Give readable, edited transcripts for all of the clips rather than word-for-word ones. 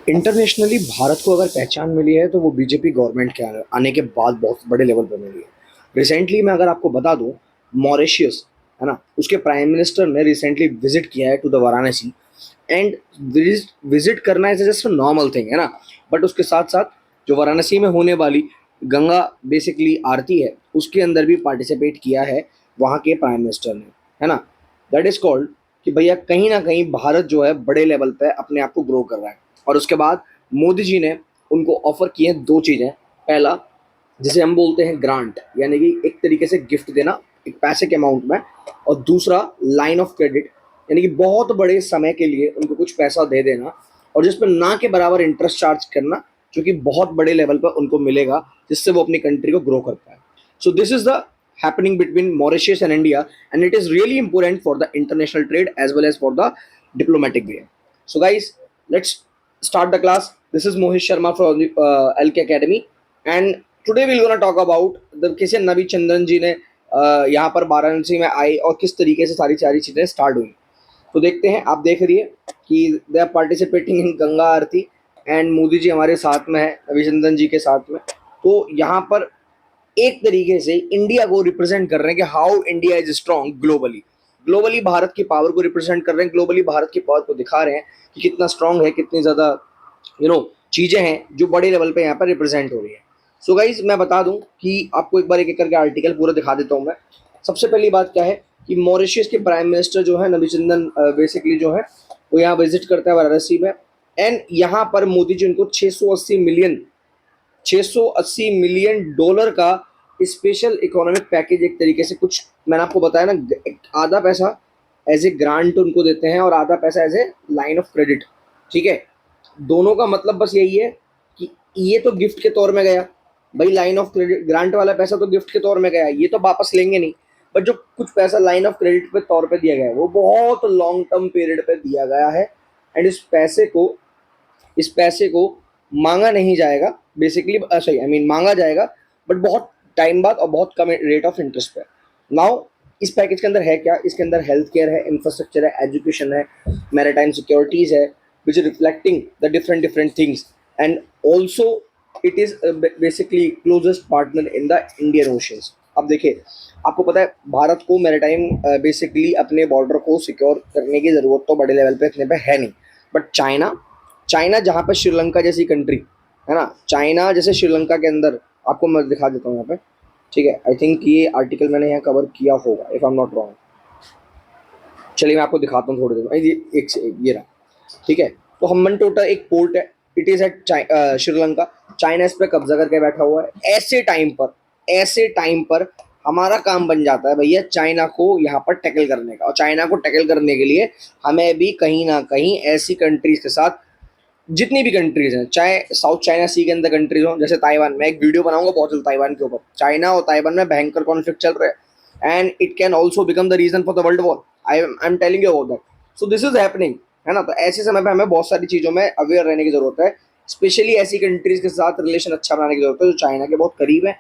Internationally Bharat को अगर पहचान मिली है तो वो बीजेपी गवर्नमेंट के आने के बाद बहुत बड़े लेवल पर मिली है। रिसेंटली मैं अगर आपको बता दूं, मॉरिशियस है ना, उसके प्राइम मिनिस्टर ने रिसेंटली विजिट किया है to the Varanasi. And visit करना is just a normal thing है ना, बट उसके साथ साथ जो वाराणसी में होने वाली गंगा बेसिकली आरती है उसके अंदर भी पार्टिसिपेट किया है वहाँ के प्राइम मिनिस्टर ने, है ना। दैट इज कॉल्ड कि भैया कहीं ना कहीं भारत जो है बड़े लेवल पे अपने आप को ग्रो कर रहा है। और उसके बाद मोदी जी ने उनको ऑफर किए हैं दो चीज़ें। पहला, जिसे हम बोलते हैं ग्रांट, यानी कि एक तरीके से गिफ्ट देना एक पैसे के अमाउंट में। और दूसरा, लाइन ऑफ क्रेडिट, यानी कि बहुत बड़े समय के लिए उनको कुछ पैसा दे देना और जिस पर ना के बराबर इंटरेस्ट चार्ज करना, जो कि बहुत बड़े लेवल पर उनको मिलेगा, जिससे वो अपनी कंट्री को ग्रो कर पाए। सो this is the happening between Mauritius and India, and it is really important for the international trade as well as for the diplomatic way. So, guys, let's start the class. This is Mohit Sharma from the LK Academy, and today we're gonna talk about the कैसे नवी चंद्रन जी ने यहाँ पर वाराणसी में आए और किस तरीके से सारी सारी चीज़ें स्टार्ट हुई। तो देखते हैं, आप देख रही है कि they are participating in Ganga Aarti and Modi ji हमारे साथ में है, नवी चंद्रन जी के साथ में। तो यहाँ पर एक तरीके से इंडिया को रिप्रेजेंट कर रहे हैं कि how India is strong globally. Globally Bharat की पावर को रिप्रेजेंट कर रहे हैं, ग्लोबली भारत की पावर को दिखा रहे हैं कि कितना स्ट्रांग है, कितनी ज़्यादा चीज़ें हैं जो बड़े लेवल पे यहाँ पर रिप्रेजेंट हो रही है। सो गाइज, मैं बता दूं कि आपको एक बार एक एक करके आर्टिकल पूरा दिखा देता हूँ मैं। सबसे पहली बात क्या है कि मॉरिशस के प्राइम मिनिस्टर जो है नवीचंदन बेसिकली जो है वो यहाँ विजिट करता है वाराणसी में। एंड यहाँ पर मोदी जी उनको 680 मिलियन डॉलर का स्पेशल इकोनॉमिक पैकेज, एक तरीके से कुछ मैंने आपको बताया ना, आधा पैसा एज ए ग्रांट उनको देते हैं और आधा पैसा as a line of credit. ठीक है, दोनों का मतलब बस यही है कि ये तो गिफ्ट के तौर में गया भाई, लाइन ऑफ क्रेडिट ग्रांट वाला पैसा तो गिफ्ट के तौर में गया, ये तो वापस लेंगे नहीं। बट जो कुछ पैसा लाइन ऑफ क्रेडिट पे तौर पे दिया गया है वो बहुत लॉन्ग टर्म पीरियड पे दिया गया है। एंड इस पैसे को मांगा नहीं जाएगा बेसिकली, सही आई मीन मांगा जाएगा, बट बहुत टाइम बाद और बहुत कम रेट ऑफ इंटरेस्ट पे। नाउ इस पैकेज के अंदर है क्या, इसके अंदर हेल्थ केयर है, इंफ्रास्ट्रक्चर है, एजुकेशन है, मैरिटाइम सिक्योरिटीज है, which is reflecting the different different things. And also it is basically closest partner in the Indian oceans. अब देखिए, आपको पता है भारत को मैरिटाइम बेसिकली अपने बॉर्डर को सिक्योर करने की ज़रूरत तो बड़े लेवल पे इतने पे है नहीं। बट चाइना चाइना जहाँ पर श्रीलंका जैसी कंट्री है ना, चाइना जैसे श्रीलंका के अंदर, आपको मैं दिखा देता हूँ यहाँ पे। ठीक है, आई थिंक ये आर्टिकल मैंने यहाँ कवर किया होगा if I am not wrong. चलिए मैं आपको दिखाता हूँ थोड़ी देर में। ये रहा। ठीक है, तो हम्बन टोटा एक पोर्ट है, it is at Sri Lanka. China इस पर कब्जा करके बैठा हुआ है। ऐसे टाइम पर हमारा काम बन जाता है भैया चाइना को यहाँ पर टैकल करने का। और चाइना को टैकल करने के लिए हमें भी कहीं ना कहीं ऐसी कंट्रीज के साथ, जितनी भी कंट्रीज हैं, चाहे साउथ चाइना सी के अंदर कंट्रीज हो, जैसे ताइवान, मैं एक वीडियो बनाऊंगा बहुत जल्द ताइवान के ऊपर। चाइना और ताइवान में भयंकर कॉन्फ्लिक्ट चल रहा है and it can also become the reason for the world war. I am telling you about that. So this is happening, है ना। तो ऐसे समय पे हमें बहुत सारी चीज़ों में अवेयर रहने की जरूरत है, स्पेशली ऐसी कंट्रीज के साथ रिलेशन अच्छा बनाने की जरूरत है जो चाइना के बहुत करीब है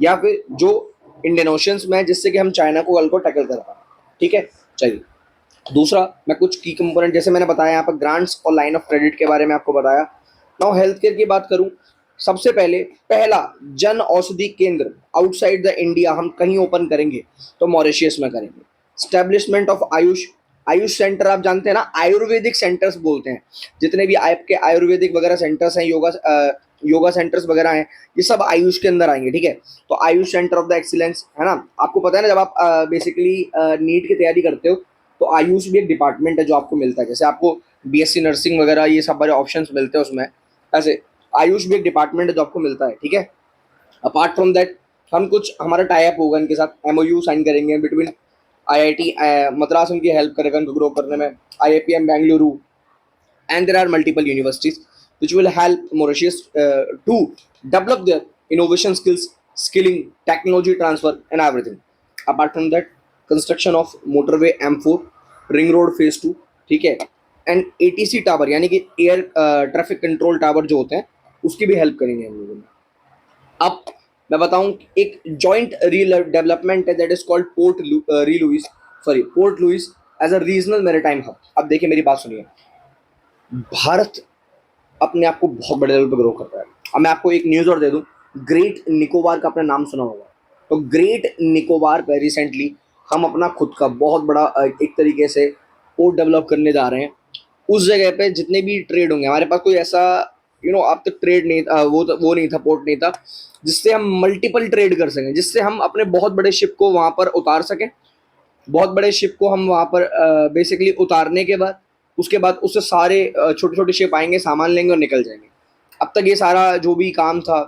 या फिर जो इंडियन ओशंस में है, जिससे कि हम चाइना को कल को टैकल कर पाए। ठीक है, चलिए। दूसरा, मैं कुछ की कंपोनेंट जैसे मैंने बताया यहाँ पर ग्रांट्स और लाइन ऑफ क्रेडिट के बारे में आपको बताया। नाउ हेल्थ केयर की बात करूं, सबसे पहले पहला जन औषधि केंद्र आउटसाइड द इंडिया हम कहीं ओपन करेंगे तो मॉरिशियस में करेंगे। Establishment of Ayush Ayush centre, आप जानते हैं ना, आयुर्वेदिक सेंटर्स बोलते हैं। जितने भी आपके आयुर्वेदिक वगैरह सेंटर्स हैं, योगा सेंटर्स वगैरह हैं, ये सब आयुष के अंदर आएंगे। ठीक है, तो Ayush centre of the excellence, है ना। आपको पता है ना, जब आप बेसिकली नीट की तैयारी करते हो तो आयुष भी एक डिपार्टमेंट है जो आपको मिलता है। जैसे आपको बीएससी नर्सिंग वगैरह ये सब बड़े ऑप्शंस मिलते हैं उसमें, ऐसे आयुष भी एक डिपार्टमेंट है जो आपको मिलता है। ठीक है, अपार्ट फ्रॉम दैट हम कुछ हमारा टाई अप होगा इनके साथ, एमओयू साइन करेंगे बिटवीन आईआईटी मद्रास, उनकी हेल्प करेगा उनको ग्रो करने में, IIPM Bengaluru, and there are multiple universities which will help Mauritius to develop their innovation skills, skilling, technology transfer, and everything. Apart from that, construction of motorway M4, ring road phase 2, ठीक है, and ATC tower यानी कि air traffic control tower जो होते हैं उसकी भी help करेंगे हम लोगों ने। अब मैं बताऊं, एक जॉइंट डेवलपमेंट है that is called Port Louis as a regional maritime hub. अब देखिए मेरी बात सुनिए, भारत अपने आप को बहुत बड़े लेवल पे ग्रो कर रहा है। अब मैं आपको एक न्यूज़ और दे दूँ, ग्रेट निकोबार का आपने नाम सुना होगा। तो ग्रेट निकोबार पे रिसेंटली हम अपना खुद का बहुत बड़ा एक तरीके से पोर्ट डेवलप करने जा रहे हैं। उस जगह पे जितने भी ट्रेड होंगे, हमारे पास कोई ऐसा अब तक ट्रेड नहीं था, वो नहीं था, पोर्ट नहीं था जिससे हम मल्टीपल ट्रेड कर सकें, जिससे हम अपने बहुत बड़े शिप को वहाँ पर उतार सकें। बहुत बड़े शिप को हम वहाँ पर बेसिकली उतारने के बाद उसके बाद उससे सारे छोटे छोटे शिप आएंगे, सामान लेंगे और निकल जाएंगे। अब तक ये सारा जो भी काम था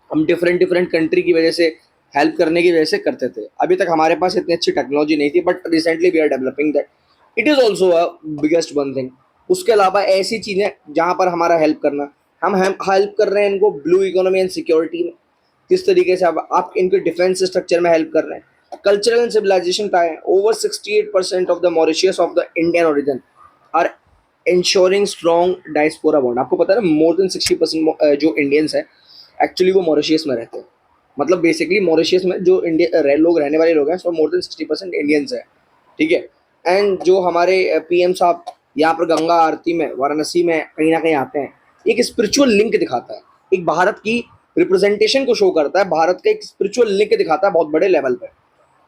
हम डिफरेंट डिफरेंट कंट्री की वजह से, हेल्प करने की वजह से करते थे। अभी तक हमारे पास इतनी अच्छी टेक्नोलॉजी नहीं थी, but recently we are developing that. It is also a biggest one thing. उसके अलावा ऐसी चीज़ें जहाँ पर हमारा हेल्प करना, हम हेल्प कर रहे हैं इनको ब्लू इकोनॉमी एंड सिक्योरिटी में। किस तरीके से आप इनके डिफेंस स्ट्रक्चर में हेल्प कर रहे हैं। कल्चरल एंड सिविलाइजेशन का है, over 68% of the Mauritius of the Indian origin are ensuring strong diaspora bond. आपको पता है ना, मोर देन 60% जो इंडियंस है एक्चुअली वो मॉरिशियस में रहते हैं। मतलब बेसिकली मॉरिशियस में जो इंडिया लोग रहने वाले लोग हैं, सो मोर देन 60% इंडियंस है। ठीक है। एंड जो हमारे पीएम साहब यहाँ पर गंगा आरती में वाराणसी में कहीं ना कहीं आते हैं, एक स्पिरिचुअल लिंक दिखाता है, एक भारत की रिप्रेजेंटेशन को शो करता है, भारत का एक स्पिरिचुअल लिंक दिखाता है बहुत बड़े लेवल पे।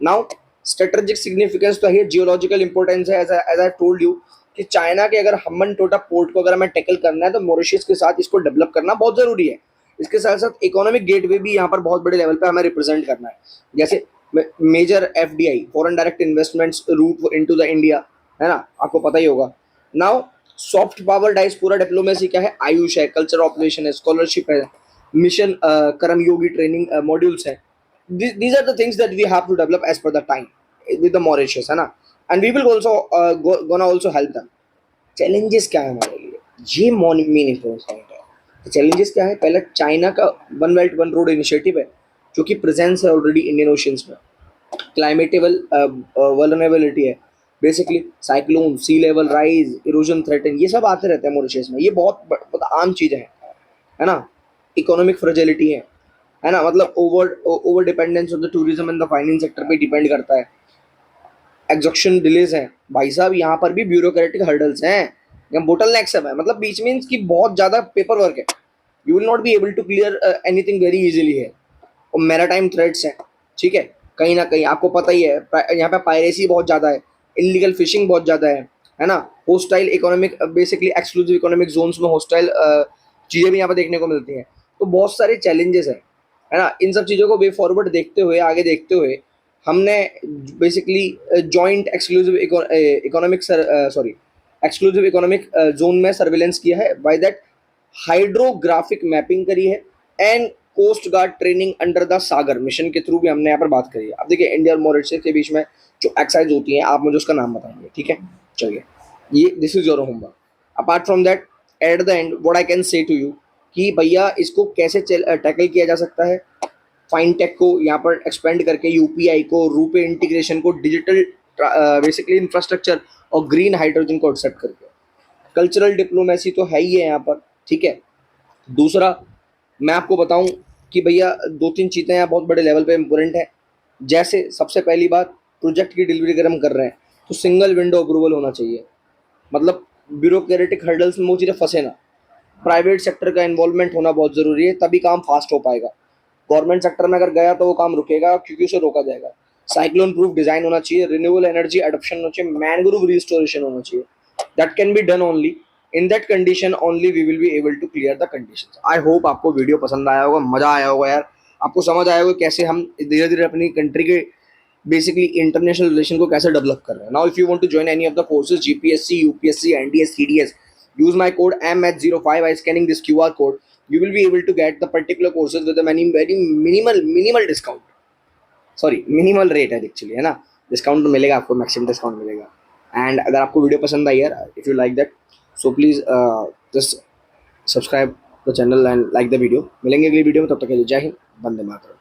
नाउ स्ट्रेटेजिक सिग्निफिकेंस तो है, जियोलॉजिकल इंपॉर्टेंस है, एज आई टोल्ड यू कि चाइना के अगर हम्बन टोटा पोर्ट को अगर हमें टैकल करना है तो मॉरिशस के साथ इसको डेवलप करना बहुत जरूरी है। इसके साथ साथ इकोनॉमिक गेटवे भी यहाँ पर बहुत बड़े लेवल पे हमें रिप्रेजेंट करना है। जैसे major FDI, foreign direct investments route into the India, है ना, आपको पता ही होगा। Now soft power diaspora diplomacy क्या है, आयुष है, कल्चर ऑपरेशन है, स्कॉलरशिप है, मिशन कर्मयोगी ट्रेनिंग मॉड्यूल्स है। These are the things that we have to develop as per the time with the Mauritius, है ना, and we will also gonna also help them। Challenges क्या है हमारे लिए, ये मेन इंपॉर्टेंस पॉइंट है। तो चैलेंजेस क्या है, पहला चाइना का one belt one road initiative है जो कि प्रेजेंस है ऑलरेडी इंडियन ओशियंस में। क्लाइमेटेबल वल्नरेबिलिटी है, बेसिकली साइक्लोन, सी लेवल राइज, इरोजन थ्रेटन, ये सब आते रहते हैं मॉरिशस में, ये बहुत आम चीज़ें हैं, है ना। इकोनॉमिक फ्रेजिलिटी है ना, मतलब over over dependence of the tourism and the finance sector पे डिपेंड करता है। एग्जॉक्शन डिलेज है भाई साहब, यहाँ पर भी ब्यूरोक्रेटिक हर्डल्स हैं, यहाँ बोटल नेक सब है, मतलब बीच मीन्स की बहुत ज़्यादा पेपर वर्क है। You will not be able to clear anything very easily है। और मैराटाइम थ्रेट्स हैं, ठीक है, कहीं ना कहीं आपको पता ही है यहाँ पे पायरेसी बहुत ज़्यादा है, इलीगल फिशिंग बहुत ज़्यादा है ना। Hostile economic, basically exclusive economic zones में होस्टाइल चीज़ें भी यहाँ पर देखने को मिलती हैं। तो बहुत सारे चैलेंजेस हैं, है ना। इन सब चीज़ों को वे फॉरवर्ड देखते हुए, आगे देखते हुए हमने basically joint exclusive economic sorry exclusive economic zone में सर्विलेंस किया है, बाय दैट हाइड्रोग्राफिक मैपिंग करी है, and coast guard training under the SAGAR mission के थ्रू भी हमने यहाँ पर बात करी है। अब देखिए इंडिया और मॉरिशस के बीच में जो एक्सरसाइज होती हैं, आप मुझे उसका नाम बताएंगे, ठीक है। चलिए, ये this is your homework. Apart from that, at the end what I can say to you कि भैया इसको कैसे टैकल किया जा सकता है। फाइनटेक को यहाँ पर एक्सपेंड करके, यूपीआई को, रूपे इंटीग्रेशन को, डिजिटल बेसिकली इंफ्रास्ट्रक्चर और ग्रीन हाइड्रोजन को एक्सेप्ट करके। कल्चरल डिप्लोमेसी तो है ही है यहाँ पर, ठीक है। दूसरा मैं आपको बताऊं कि भैया दो तीन चीज़ें यहाँ बहुत बड़े लेवल पे इम्पोर्टेंट है। जैसे सबसे पहली बात, प्रोजेक्ट की डिलीवरी अगर हम कर रहे हैं तो सिंगल विंडो अप्रूवल होना चाहिए, मतलब ब्यूरोक्रेटिक हर्डल्स में वो चीज़ें फंसे ना। प्राइवेट सेक्टर का इन्वॉल्वमेंट होना बहुत ज़रूरी है, तभी काम फास्ट हो पाएगा। गवर्नमेंट सेक्टर में अगर गया तो वो काम रुकेगा क्योंकि उसे रोका जाएगा। साइक्लोन प्रूफ डिजाइन होना चाहिए, रिन्यूएबल एनर्जी एडॉप्शन होना चाहिए, मैनग्रोव रिस्टोरेशन होना चाहिए। That can be done only in that condition, only we will be able to clear the conditions. I hope आपको वीडियो पसंद आया होगा, मजा आया होगा यार, आपको समझ आया होगा कैसे हम धीरे धीरे अपनी कंट्री के बेसिकली इंटरनेशनल रिलेशन को कैसे डेवलप कर रहे हैं। Now if you want to join any of the courses, GPSC, UPSC, NDS, CDS, use my code MH05 by scanning this QR code. You will be able to get the particular courses with a very minimal discount. Sorry, minimal rate है actually, है ना। Discount तो मिलेगा आपको, maximum discount मिलेगा। And अगर आपको video पसंद आई यार, if you like that, so please just subscribe the channel and like the video. मिलेंगे अगली वीडियो में, तब तक के लिए जय हिंद, वंदे मातरम।